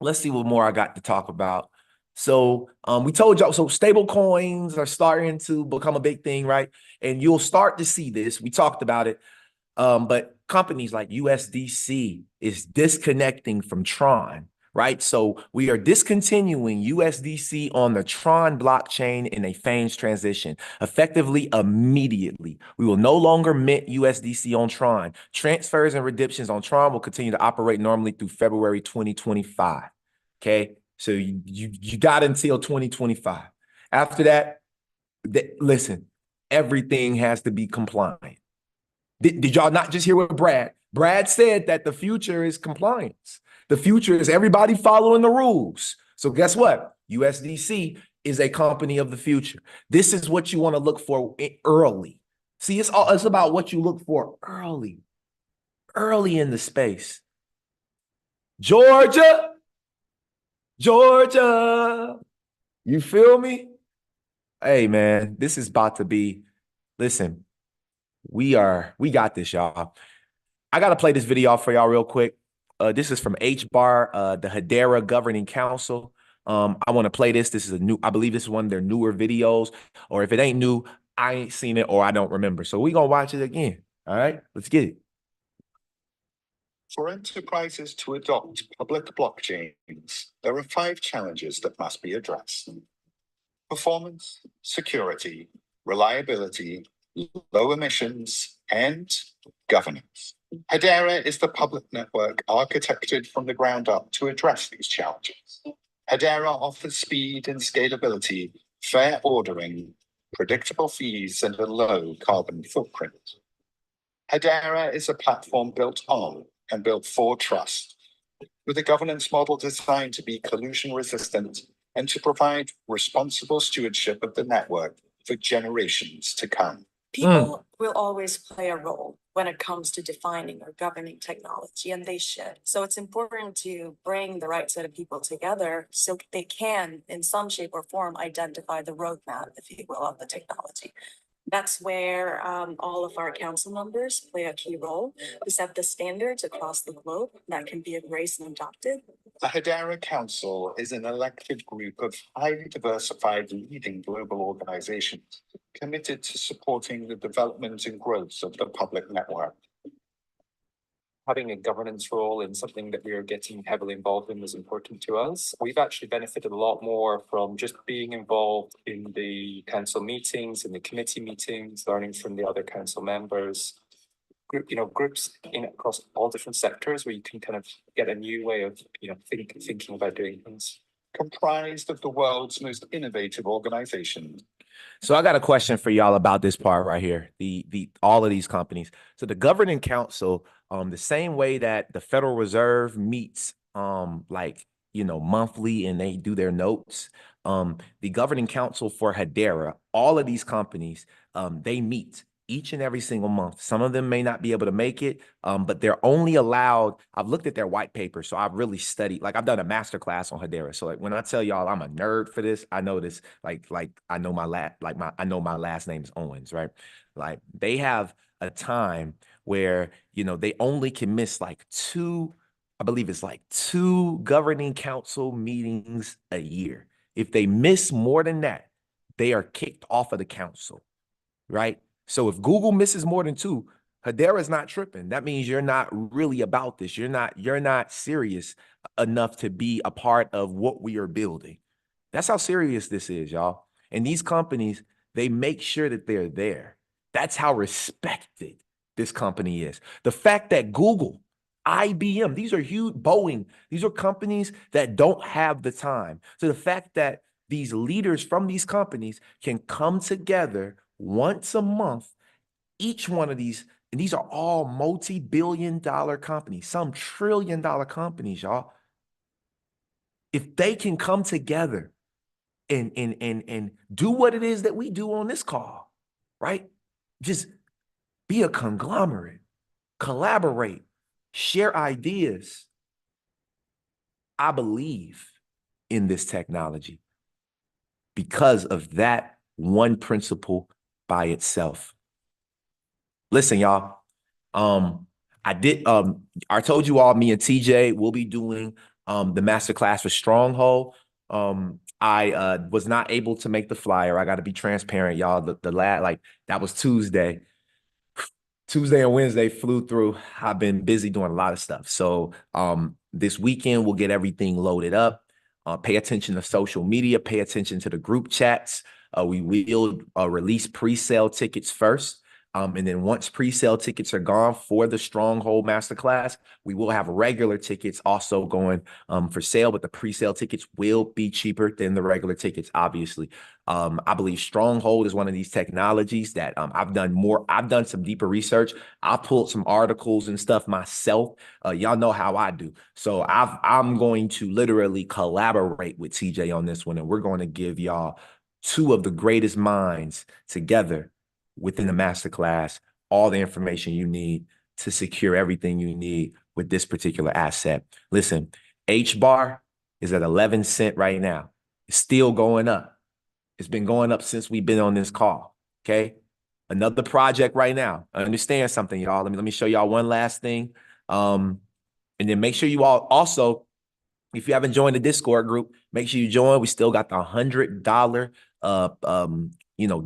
let's see what more I got to talk about. So we told y'all, so stable coins are starting to become a big thing, right? And you'll start to see this. We talked about it. But companies like USDC is disconnecting from Tron, right? So we are discontinuing USDC on the Tron blockchain in a phased transition, effectively immediately. We will no longer mint USDC on Tron. Transfers and redemptions on Tron will continue to operate normally through February 2025. Okay, so you got until 2025. After that, listen, everything has to be compliant. Did y'all not just hear what Brad? Brad said that the future is compliance. The future is everybody following the rules. So guess what? USDC is a company of the future. This is what you want to look for early. See, it's about what you look for early in the space. Georgia, you feel me? Hey, man, this is about to be, listen, we got this, y'all. I got to play this video for y'all real quick. This is from HBAR, the Hedera Governing Council. I want to play this. This is I believe this is one of their newer videos, or if it ain't new, I ain't seen it or I don't remember. So we're gonna watch it again. All right, let's get it. For enterprises to adopt public blockchains, there are 5 challenges that must be addressed: performance, security, reliability, low emissions, and governance. Hedera is the public network architected from the ground up to address these challenges. Hedera offers speed and scalability, fair ordering, predictable fees, and a low carbon footprint. Hedera is a platform built on and built for trust, with a governance model designed to be collusion resistant and to provide responsible stewardship of the network for generations to come. People will always play a role when it comes to defining or governing technology, and they should. So it's important to bring the right set of people together so they can, in some shape or form, identify the roadmap, if you will, of the technology. That's where all of our council members play a key role to set the standards across the globe that can be embraced and adopted. The Hedera Council is an elected group of highly diversified leading global organizations committed to supporting the development and growth of the public network. Having a governance role in something that we are getting heavily involved in was important to us. We've actually benefited a lot more from just being involved in the council meetings, in the committee meetings, learning from the other council members, groups across all different sectors where you can kind of get a new way of, thinking about doing things. Comprised of the world's most innovative organizations. So I got a question for y'all about this part right here. All of these companies. So the governing council, the same way that the Federal Reserve meets monthly and they do their notes, the governing council for Hedera, all of these companies, they meet each and every single month. Some of them may not be able to make it, but they're only allowed. I've looked at their white paper, so I've really studied. Like I've done a master class on Hedera. So like when I tell y'all I'm a nerd for this, I know this. Like I know I know my last name is Owens, right? Like they have a time where they only can miss like 2. I believe it's like 2 governing council meetings a year. If they miss more than that, they are kicked off of the council, right? So if Google misses more than 2, Hedera is not tripping. That means you're not really about this. You're not serious enough to be a part of what we are building. That's how serious this is, y'all. And these companies, they make sure that they're there. That's how respected this company is. The fact that Google, IBM, these are huge, Boeing, these are companies that don't have the time. So the fact that these leaders from these companies can come together once a month, each one of these, and these are all multi-billion-dollar companies, some trillion-dollar companies, y'all. If they can come together and do what it is that we do on this call, right? Just be a conglomerate, collaborate, share ideas. I believe in this technology because of that one principle by itself. Listen, y'all. I told you all, me and TJ will be doing the masterclass for Stronghold. I was not able to make the flyer. I got to be transparent, y'all. That was Tuesday. Tuesday and Wednesday flew through. I've been busy doing a lot of stuff. So this weekend we'll get everything loaded up. Pay attention to social media. Pay attention to the group chats. We will release pre-sale tickets first. And then once pre-sale tickets are gone for the Stronghold Masterclass, we will have regular tickets also going for sale, but the pre-sale tickets will be cheaper than the regular tickets, obviously. I believe Stronghold is one of these technologies that I've done some deeper research. I pulled some articles and stuff myself. Y'all know how I do. So I'm going to literally collaborate with TJ on this one, and we're going to give y'all 2 of the greatest minds together within the masterclass, all the information you need to secure everything you need with this particular asset. Listen, HBAR is at 11 cents right now. It's still going up. It's been going up since we've been on this call, okay? Another project right now. Understand something, y'all. Let me show y'all one last thing. And then make sure you all also, if you haven't joined the Discord group, make sure you join. We still got the $100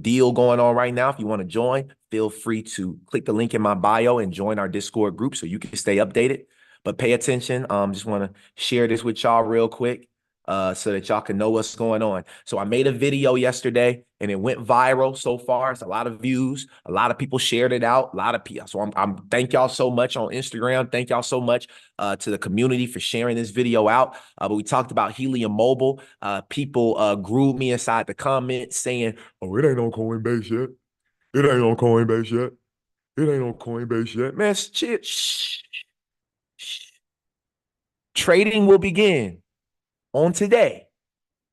deal going on right now. If you want to join, feel free to click the link in my bio and join our Discord group so you can stay updated. But pay attention. Just want to share this with y'all real quick so that y'all can know what's going on. So I made a video yesterday and it went viral so far. It's a lot of views. A lot of people shared it out. A lot of people. So I'm thank y'all so much on Instagram. Thank y'all so much to the community for sharing this video out. But we talked about Helium Mobile. People groomed me inside the comments saying, "Oh, it ain't on Coinbase yet. It ain't on Coinbase yet. It ain't on Coinbase yet." Man, shit. Shh. Trading will begin on today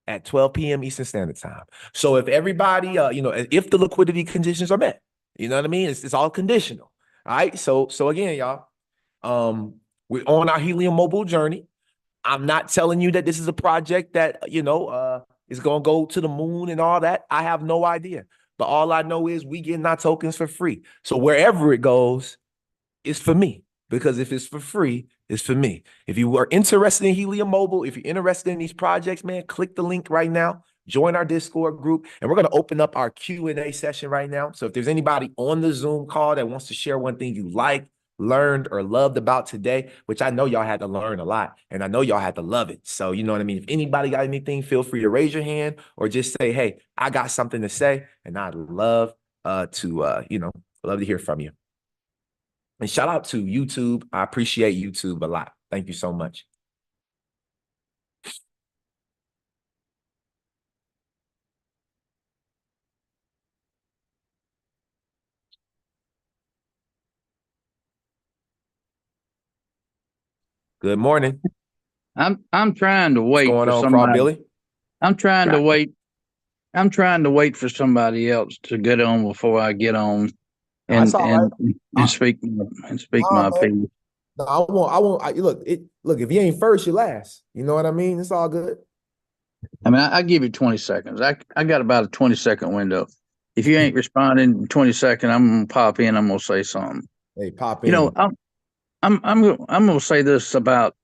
at 12 p.m. Eastern Standard Time. So if everybody, if the liquidity conditions are met, you know what I mean? It's all conditional. All right. So again, y'all, we're on our Helium Mobile journey. I'm not telling you that this is a project that, is going to go to the moon and all that. I have no idea. But all I know is we getting our tokens for free. So wherever it goes, it's for me. Because if it's for free, it's for me. If you are interested in Helium Mobile, if you're interested in these projects, man, click the link right now. Join our Discord group. And we're going to open up our Q&A session right now. So if there's anybody on the Zoom call that wants to share one thing you liked, learned, or loved about today, which I know y'all had to learn a lot, and I know y'all had to love it. So you know what I mean? If anybody got anything, feel free to raise your hand or just say, "Hey, I got something to say," and I'd love love to hear from you. And shout out to YouTube. I appreciate YouTube a lot. Thank you so much. Good morning. I'm trying to wait What's going for on, somebody. Fraud Billy? I'm trying to wait. I'm trying to wait for somebody else to get on before I get on and speak my opinion. No, I won't. Look, if you ain't first, you last. You know what I mean? It's all good. I mean, I give you 20 seconds. I got about a 20-second window. If you ain't responding in 20 seconds, I'm gonna pop in. I'm gonna say something. Hey, pop in. You know, I'm gonna say this about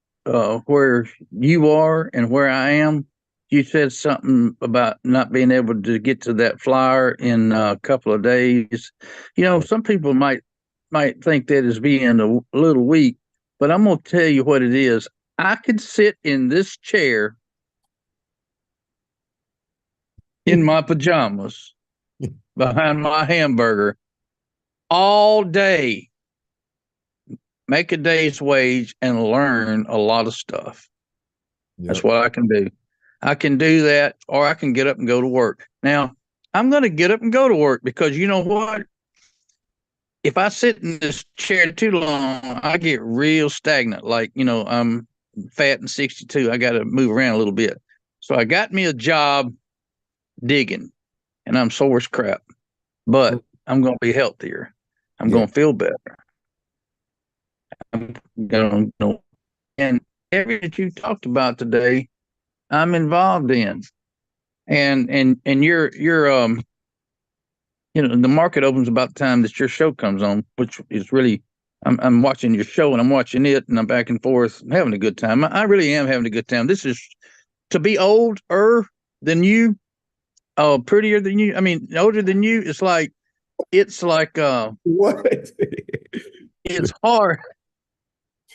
where you are and where I am. You said something about not being able to get to that flyer in a couple of days. You know, some people might think that as being a little weak, but I'm gonna tell you what it is. I could sit in this chair in my pajamas behind my hamburger all day, make a day's wage, and learn a lot of stuff. Yep. That's what I can do. I can do that, or I can get up and go to work. Now, I'm going to get up and go to work because you know what? If I sit in this chair too long, I get real stagnant. Like, I'm fat and 62. I got to move around a little bit. So I got me a job digging, and I'm sore as crap. But I'm going to be healthier. I'm going to feel better. I'm going to, and everything that you talked about today, I'm involved in. And you're the market opens about the time that your show comes on, which is really, I'm watching your show and I'm watching it and I'm back and forth. I'm having a good time. I really am having a good time. This is to be older than you, prettier than you. I mean, older than you. It's like what? It's hard.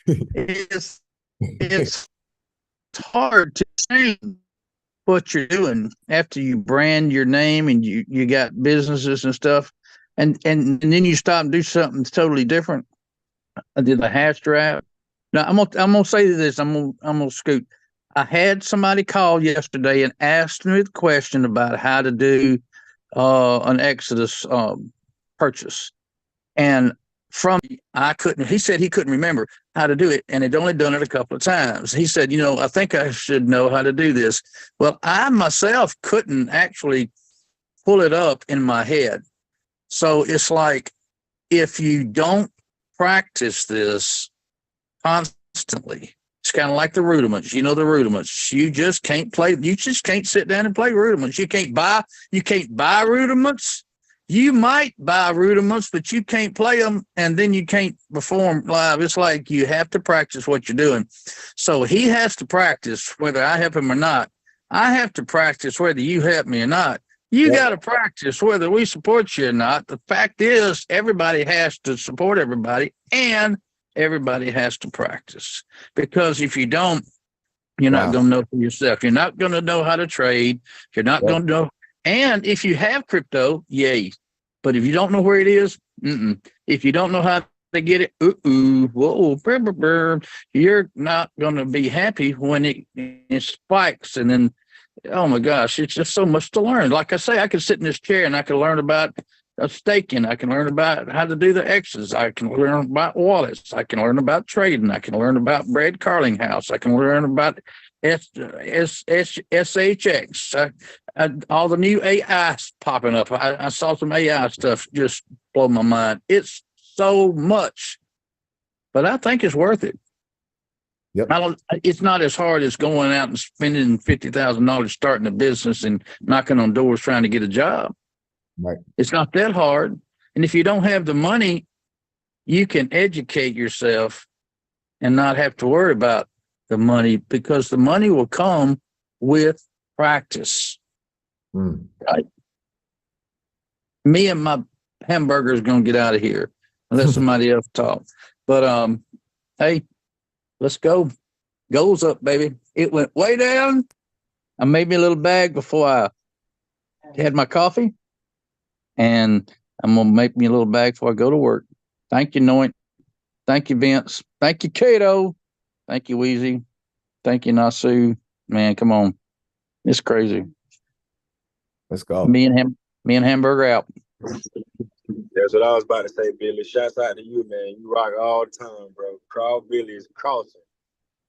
It's hard to change what you're doing after you brand your name and you got businesses and stuff, and then you stop and do something totally different. I did a hash draft. Now I'm gonna say this. I'm gonna scoot. I had somebody call yesterday and asked me the question about how to do an Exodus purchase, and he said he couldn't remember how to do it and had only done it a couple of times. He said, I think I should know how to do this. Well, I myself couldn't actually pull it up in my head. So it's like, if you don't practice this constantly, it's kind of like the rudiments. The rudiments. You just can't sit down and play rudiments. You can't buy rudiments. You might buy rudiments, but you can't play them, and then you can't perform live. It's like you have to practice what you're doing. So he has to practice whether I help him or not. I have to practice whether you help me or not. You got to practice whether we support you or not. The fact is, everybody has to support everybody, and everybody has to practice. Because if you don't, you're not going to know for yourself. You're not going to know how to trade. You're not going to know. And if you have crypto, yay. But if you don't know where it is, if you don't know how to get it, you're not going to be happy when it spikes. And then, oh my gosh, it's just so much to learn. Like I say, I could sit in this chair and I could learn about staking. I can learn about how to do the X's. I can learn about wallets. I can learn about trading. I can learn about Brad Carlinghouse. I can learn about SHX. All the new AI popping up. I saw some AI stuff just blow my mind. It's so much, but I think it's worth it. It's not as hard as going out and spending $50,000 starting a business and knocking on doors trying to get a job. Right. It's not that hard. And if you don't have the money, you can educate yourself and not have to worry about the money, because the money will come with practice. Right? Me and my hamburger is going to get out of here and let somebody else talk. But hey, let's go. Goals up, baby. It went way down. I made me a little bag before I had my coffee. And I'm going to make me a little bag before I go to work. Thank you, Noint. Thank you, Vince. Thank you, Cato. Thank you, Weezy. Thank you, Nasu. Man, come on. It's crazy. Let's go. Me and Hamburger out. That's what I was about to say, Billy. Shouts out to you, man. You rock all the time, bro. Crowd Billy is crossing.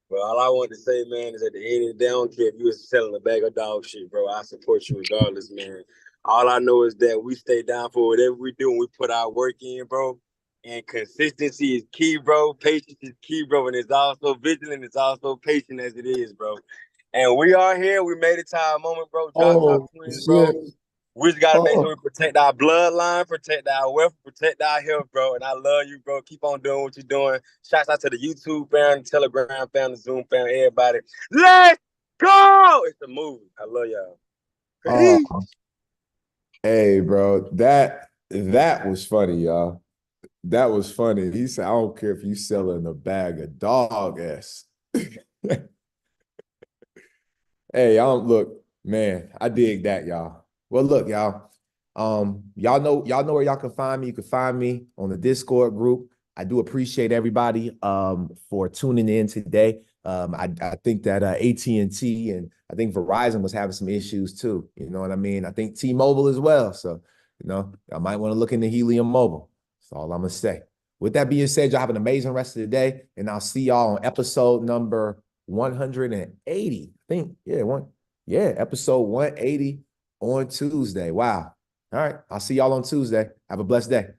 But all I want to say, man, is at the end of the day, I don't care if you was selling a bag of dog shit, bro. I support you regardless, man. All I know is that we stay down for whatever we do and we put our work in, bro. And consistency is key, bro. Patience is key, bro. And it's also vigilant. It's also patient as it is, bro. And we are here. We made it to our moment, bro. Drop top twins, bro. We just got to make sure we protect our bloodline, protect our wealth, protect our health, bro. And I love you, bro. Keep on doing what you're doing. Shouts out to the YouTube fam, the Telegram fam, the Zoom fam, everybody. Let's go! It's a movie. I love y'all. Hey, bro, that was funny, y'all. That was funny. He said, I don't care if you selling a bag of dog ass. Hey, look, man, I dig that, y'all. Well, look, y'all. Y'all know where y'all can find me. You can find me on the Discord group. I do appreciate everybody for tuning in today. I think that AT&T and I think Verizon was having some issues too. You know what I mean? I think T-Mobile as well. So, I might want to look into Helium Mobile. That's all I'm going to say. With that being said, y'all have an amazing rest of the day. And I'll see y'all on episode number 180. I think, episode 180 on Tuesday. Wow. All right. I'll see y'all on Tuesday. Have a blessed day.